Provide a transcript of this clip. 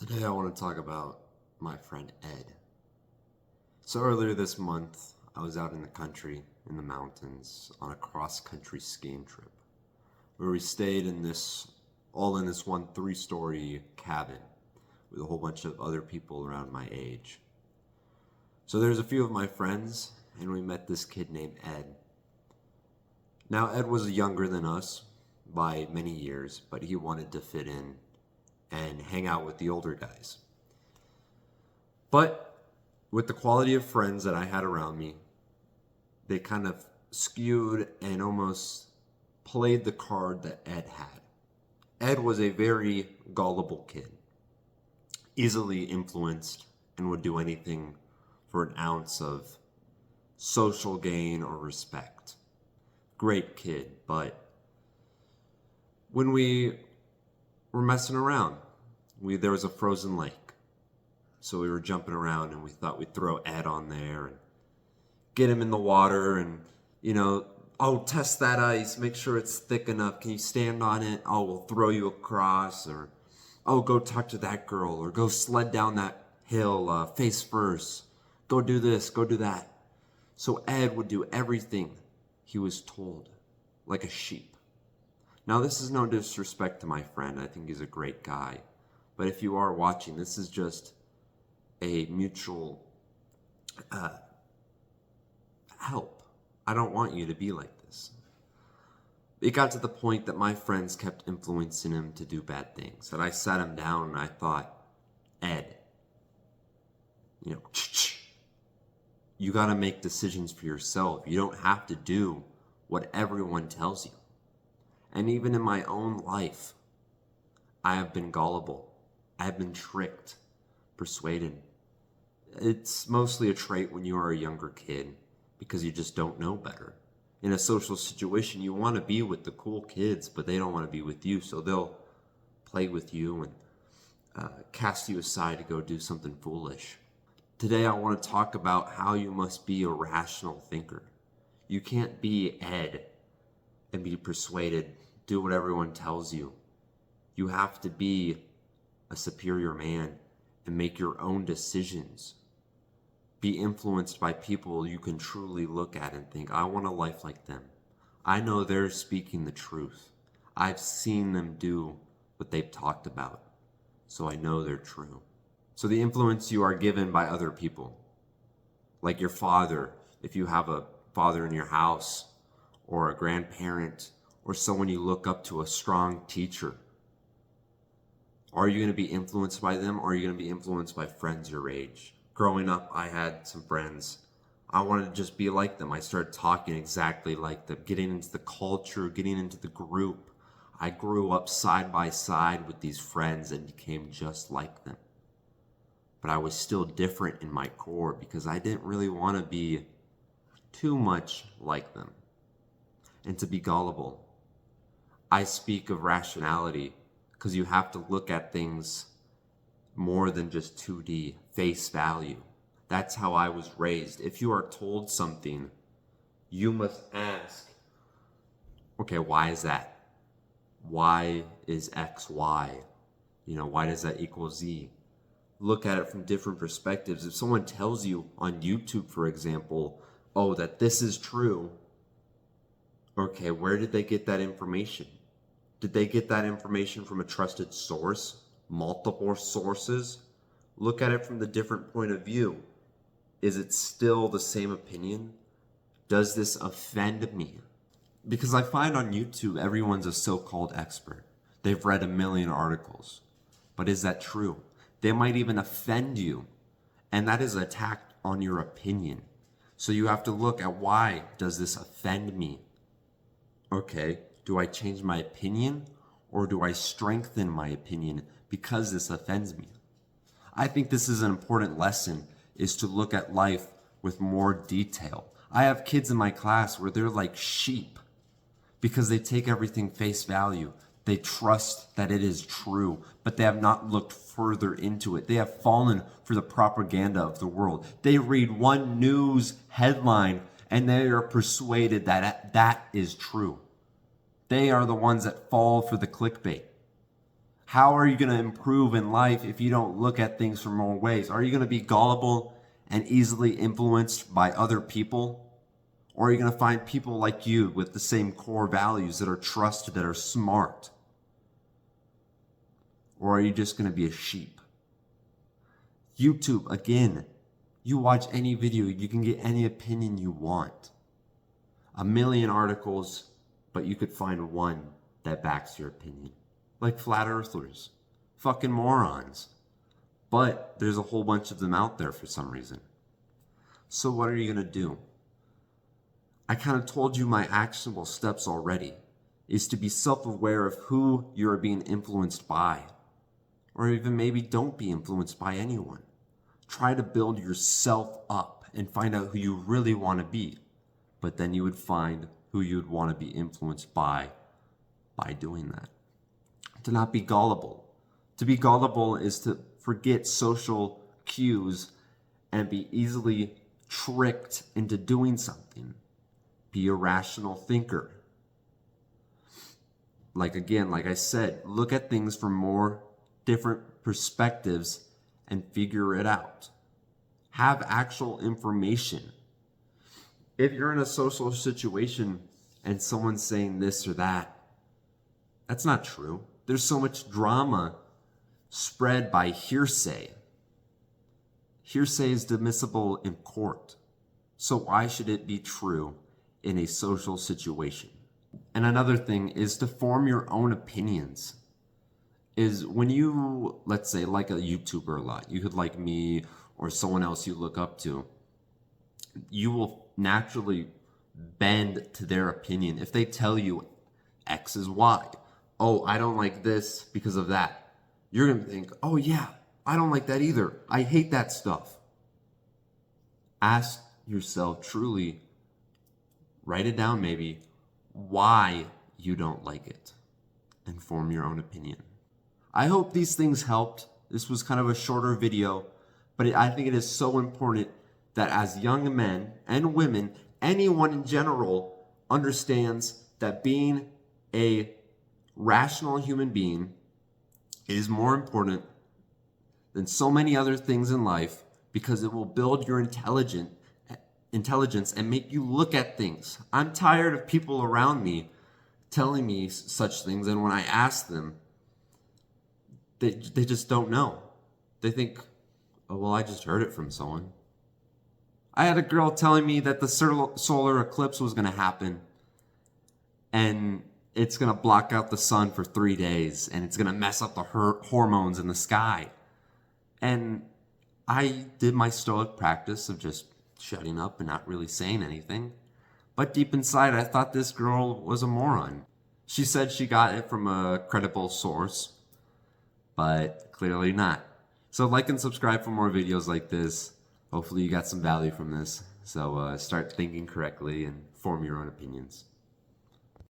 Today I want to talk about my friend Ed. So earlier this month, I was out in the country, in the mountains, on a cross-country skiing trip, where we stayed in this one 3-story cabin with a whole bunch of other people around my age. So there's a few of my friends, and we met this kid named Ed. Now Ed was younger than us by many years, but he wanted to fit in and hang out with the older guys. But with the quality of friends that I had around me, they kind of skewed and almost played the card that Ed had. Ed was a very gullible kid, easily influenced, and would do anything for an ounce of social gain or respect. Great kid, but when we were messing around, there was a frozen lake. So we were jumping around and we thought we'd throw Ed on there and get him in the water and, oh, test that ice, make sure it's thick enough. Can you stand on it? Oh, we'll throw you across. Or, oh, go talk to that girl. Or go sled down that hill face first. Go do this, go do that. So Ed would do everything he was told, like a sheep. Now, this is no disrespect to my friend. I think he's a great guy. But if you are watching, this is just a mutual help. I don't want you to be like this. It got to the point that my friends kept influencing him to do bad things. And I sat him down and I thought, Ed, you got to make decisions for yourself. You don't have to do what everyone tells you. And even in my own life, I have been gullible. I have been tricked, persuaded. It's mostly a trait when you are a younger kid because you just don't know better. In a social situation, you want to be with the cool kids, but they don't want to be with you, so they'll play with you and cast you aside to go do something foolish. Today, I want to talk about how you must be a rational thinker. You can't be Ed and be persuaded, do what everyone tells you. You have to be a superior man and make your own decisions. Be influenced by people you can truly look at and think, I want a life like them. I know they're speaking the truth. I've seen them do what they've talked about, so I know they're true. So the influence you are given by other people, like your father, if you have a father in your house, or a grandparent, or someone you look up to, a strong teacher. Are you going to be influenced by them, or are you going to be influenced by friends your age? Growing up, I had some friends. I wanted to just be like them. I started talking exactly like them, getting into the culture, getting into the group. I grew up side by side with these friends and became just like them. But I was still different in my core because I didn't really want to be too much like them and to be gullible. I speak of rationality because you have to look at things more than just 2D, face value. That's how I was raised. If you are told something, you must ask, okay, why is that? Why is X Y? Why does that equal Z? Look at it from different perspectives. If someone tells you on YouTube, for example, oh, that this is true, okay, where did they get that information? Did they get that information from a trusted source? Multiple sources? Look at it from the different point of view. Is it still the same opinion? Does this offend me? Because I find on YouTube, everyone's a so-called expert. They've read a million articles. But is that true? They might even offend you. And that is an attack on your opinion. So you have to look at, why does this offend me? Okay, do I change my opinion, or do I strengthen my opinion because this offends me? I think this is an important lesson, is to look at life with more detail. I have kids in my class where they're like sheep because they take everything face value. They trust that it is true, but they have not looked further into it. They have fallen for the propaganda of the world. They read one news headline and they are persuaded that that is true. They are the ones that fall for the clickbait. How are you going to improve in life if you don't look at things from more ways? Are you going to be gullible and easily influenced by other people? Or are you going to find people like you with the same core values that are trusted, that are smart? Or are you just going to be a sheep? YouTube, again, you watch any video, you can get any opinion you want. A million articles, but you could find one that backs your opinion. Like flat earthers. Fucking morons. But there's a whole bunch of them out there for some reason. So what are you going to do? I kind of told you my actionable steps already. Is to be self-aware of who you are being influenced by. Or even maybe don't be influenced by anyone. Try to build yourself up and find out who you really want to be. But then you would find who you would want to be influenced by doing that. To not be gullible. To be gullible is to forget social cues and be easily tricked into doing something. Be a rational thinker. Like I said, look at things from more different perspectives and figure it out. Have actual information. If you're in a social situation and someone's saying this or that, that's not true. There's so much drama spread by hearsay. Hearsay is admissible in court. So why should it be true in a social situation? And another thing is to form your own opinions. Is when you, let's say, like a YouTuber a lot, you could like me or someone else you look up to, you will naturally bend to their opinion. If they tell you X is Y, oh, I don't like this because of that, you're going to think, oh yeah, I don't like that either. I hate that stuff. Ask yourself truly, write it down maybe, why you don't like it, and form your own opinion. I hope these things helped. This was kind of a shorter video, but I think it is so important that as young men and women, anyone in general understands that being a rational human being is more important than so many other things in life, because it will build your intelligence and make you look at things. I'm tired of people around me telling me such things, and when I ask them, they just don't know. They think, oh, well, I just heard it from someone. I had a girl telling me that the solar eclipse was going to happen, and it's going to block out the sun for 3 days, and it's going to mess up the hormones in the sky. And I did my stoic practice of just shutting up and not really saying anything. But deep inside, I thought this girl was a moron. She said she got it from a credible source, but clearly not. So like and subscribe for more videos like this. Hopefully you got some value from this. So start thinking correctly and form your own opinions.